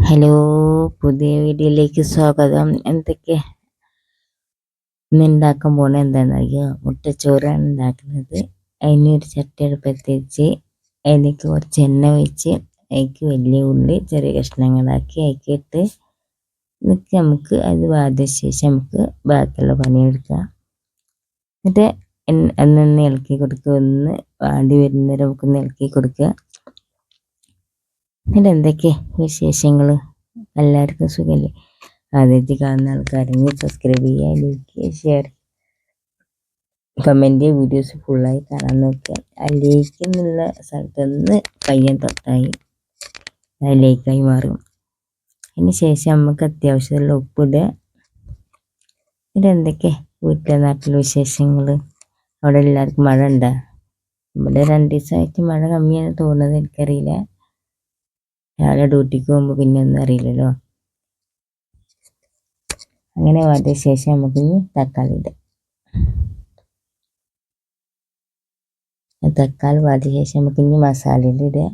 Hello, പുതിയ വീഡിയോയിലേക്ക് സ്വാഗതം. ഇന്ന് ഉണ്ടാക്കാൻ പോണത് എന്താണെന്നറിയോ? മുട്ടച്ചോറാണ് ഉണ്ടാക്കുന്നത്. അതിനൊരു ചട്ടി അടുപ്പത്ത് വെച്ച് അതിലേക്ക് കുറച്ച് എണ്ണ ഒഴിച്ച് അതിലേക്ക് വലിയ ഉള്ളി ചെറിയ കഷ്ണങ്ങളാക്കി അതിലേക്കിട്ട് നമുക്ക് അത് വാടിയ ശേഷം നമുക്ക് ബാക്കിയുള്ള പണിയെടുക്കാം. എന്നിട്ട് ഒന്ന് ഇളക്കി കൊടുക്കുക, ഒന്ന് വാടി വരുന്നവരെ നമുക്കൊന്ന് ഇളക്കി കൊടുക്കുക. എന്നിട്ട് എന്തൊക്കെ വിശേഷങ്ങൾ? എല്ലാവർക്കും സുഖമല്ലേ? ആദ്യമായിട്ട് കാണുന്ന ആൾക്കാരെങ്കിൽ സബ്സ്ക്രൈബ് ചെയ്യുക, ലൈക്ക് ചെയ്യുക, ഷെയർ, കമൻറ്റ്, വീഡിയോസ് ഫുള്ളായി കാണാൻ നോക്കുക. ആ ലൈക്ക് എന്നുള്ള സ്ഥലത്തൊന്ന് കയ്യൻ തൊട്ടായി ലൈക്കായി മാറും. അതിന് ശേഷം നമുക്ക് അത്യാവശ്യമുള്ള ഉപ്പിടുക. എന്നിട്ട് എന്തൊക്കെ വീട്ടിലെ നാട്ടിലെ വിശേഷങ്ങൾ? അവിടെ എല്ലാവർക്കും മഴ ഉണ്ടോ? ഇവിടെ 2 ദിവസമായിട്ട് മഴ കമ്മിയാണ് തോന്നുന്നത്, എനിക്കറിയില്ല. രാവിലെ ഡ്യൂട്ടിക്ക് പോകുമ്പോൾ പിന്നെ ഒന്നും അറിയില്ലല്ലോ. അങ്ങനെ വാടിയ ശേഷം നമുക്കിനി തക്കാളി ഇടാം. തക്കാളി വാടിയ ശേഷം നമുക്കിനി മസാലയിൽ ഇടുക.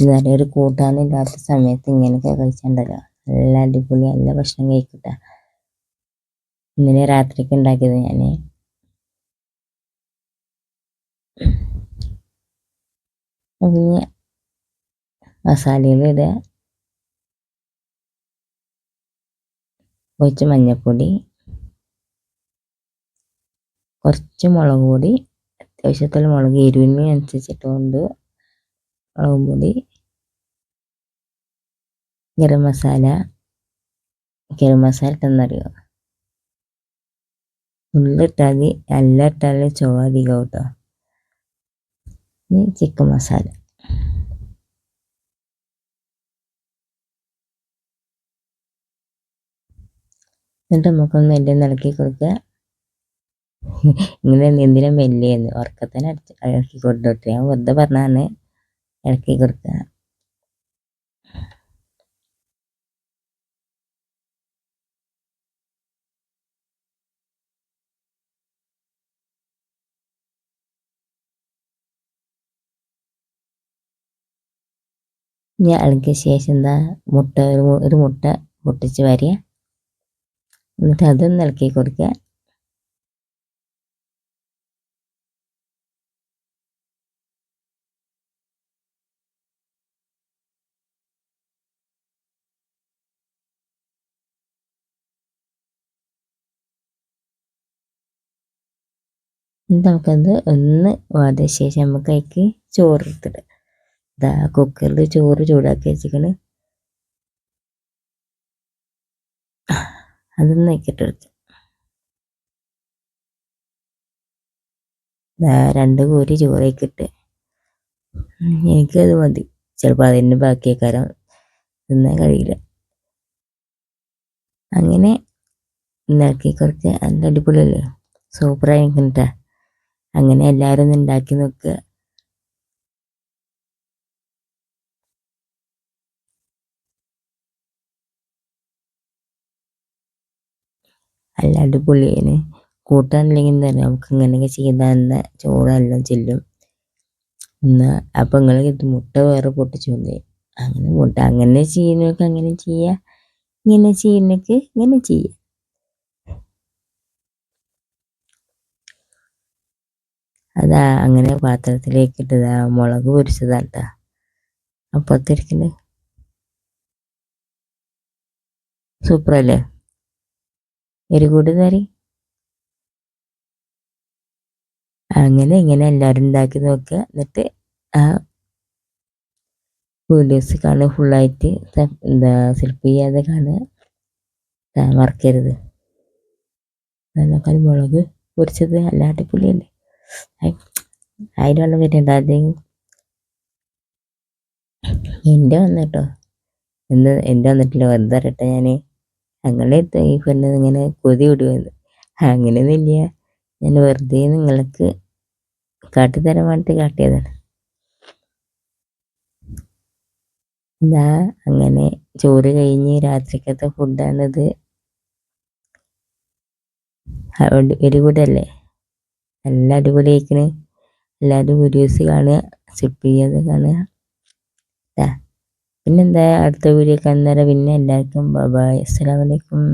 എന്നാലും ഒരു കൂട്ടാനില്ലാത്ത സമയത്ത് ഇങ്ങനെയൊക്കെ കഴിച്ചിട്ടുണ്ടല്ലോ, നല്ല അടിപൊളി, നല്ല ഭക്ഷണം കഴിക്കട്ടെ. ഇന്നലെ രാത്രിക്ക് ഉണ്ടാക്കിയത് ഞാൻ. പിന്നെ മസാലയിൽ ഇടുക. കുറച്ച് മഞ്ഞൾപ്പൊടി, കുറച്ച് മുളക് പൊടി, അത്യാവശ്യത്തിൽ മുളക് എരിവിന് അനുസരിച്ചിട്ടുകൊണ്ട് മുളക് പൊടി, ഗരം മസാല ഇട്ടെന്നറിയോ? ഉള്ളിട്ടാൽ നല്ല ഇട്ടാൽ ചുവ അധികം കേട്ടോ. ഇനി ചിക്കൻ മസാല, എന്നിട്ട് നമുക്കൊന്ന് എല്ലാം ഇളക്കി കൊടുക്കുക. ഇങ്ങനെ എന്തിനാ മെല്ലിയെന്ന് ഉറക്കത്തിന് ഇളക്കി കൊടുത്തിട്ട് ഞാൻ വെറുതെ പറഞ്ഞാണ്. ഇളക്കി കൊടുക്കുക. ഞാൻ ഇളക്കിയ ശേഷം എന്താ ഒരു മുട്ട പൊട്ടിച്ച് വരിക. എന്നിട്ട് അതൊന്ന് ഇളക്കി കൊടുക്കുക. എന്നിട്ട് നമുക്കത് ഒന്ന് വാടിയ ശേഷം നമുക്ക് അതിലേക്ക് ചോറ് എടുത്തിട്ട് ഇതാ കുക്കറിൽ ചോറ് ചൂടാക്കി വെച്ചിട്ട് അതൊന്ന് വയ്ക്കിട്ടെടുത്ത് 2 കോരി ചോറേക്കിട്ട് എനിക്കത് മതി. ചിലപ്പോൾ അതിന് ബാക്കിയേക്കാരം തിന്നാൻ കഴിയില്ല. അങ്ങനെ ഉണ്ടാക്കി കുറച്ച് നല്ല അടിപൊളിയല്ലേ, സൂപ്പറായി നിൽക്കണ്ടാ. അങ്ങനെ എല്ലാവരും ഒന്ന് ഉണ്ടാക്കി നോക്കുക. നല്ല അടിപൊളിയാണ്. കൂട്ടാനില്ലെങ്കിൽ എന്താ പറയുക, നമുക്ക് ഇങ്ങനെയൊക്കെ ചെയ്താൽ എന്താ ചോറെല്ലാം ചെല്ലും. എന്നാൽ അപ്പം നിങ്ങൾ ഇത് മുട്ട വേറെ പൊട്ടിച്ചുകൊണ്ടേ അങ്ങനെ മുട്ട അങ്ങനെ ചെയ്യുന്നവർക്ക് അങ്ങനെ ചെയ്യുക, ഇങ്ങനെ ചെയ്യുന്നവർക്ക് ഇങ്ങനെ ചെയ്യുക. അതാ അങ്ങനെ പാത്രത്തിലേക്ക് ഇട്ടതാ മുളക് പൊരിച്ചതാട്ടാ അപ്പത്തിരിക്കുന്നത്. സൂപ്പറല്ലേ? വെരി ഗുഡ് തരി. അങ്ങനെ ഇങ്ങനെ എല്ലാവരും ഉണ്ടാക്കി നോക്കുക. എന്നിട്ട് ആ വീഡിയോസ് കാണുക, ഫുള്ളായിട്ട് എന്താ സെൽഫ് ചെയ്യാതെ കാണുക, മറക്കരുത്. നല്ലക്കാൽ മുളക് പൊരിച്ചത് നല്ല അടിപൊളിയല്ലേ. അതിന് വെള്ളം വരുന്നുണ്ട്. ആദ്യം എൻ്റെ വന്നിട്ടോ, എൻ്റെ വന്നിട്ടില്ല, വെറുതെ അറിയട്ടെ. ഞാൻ ഞങ്ങളെ ഈ പെണ്ണ് ഇങ്ങനെ കൊതി വിടുമെന്ന് അങ്ങനെയൊന്നുമില്ല. ഞാൻ വെറുതെ നിങ്ങൾക്ക് കാട്ടിത്തരാൻ വേണ്ടിയിട്ട് കാട്ടിയതാണ്. എന്താ അങ്ങനെ ചോറ് കഴിഞ്ഞ് രാത്രിക്കത്തെ ഫുഡാണിത്. വെരി ഗുഡ് അല്ലേ? നല്ല അടിപൊളിയായിക്കണ്. എല്ലാവരും വീഡിയോസ് കാണുക, സ്കിപ്പ് ചെയ്യാതെ കാണുക. പിന്നെന്താ അടുത്ത വീഡിയോ കാണുന്നവരെ പിന്നെ എല്ലാവർക്കും ബൈ ബൈ. അസ്സലാമു അലൈക്കും.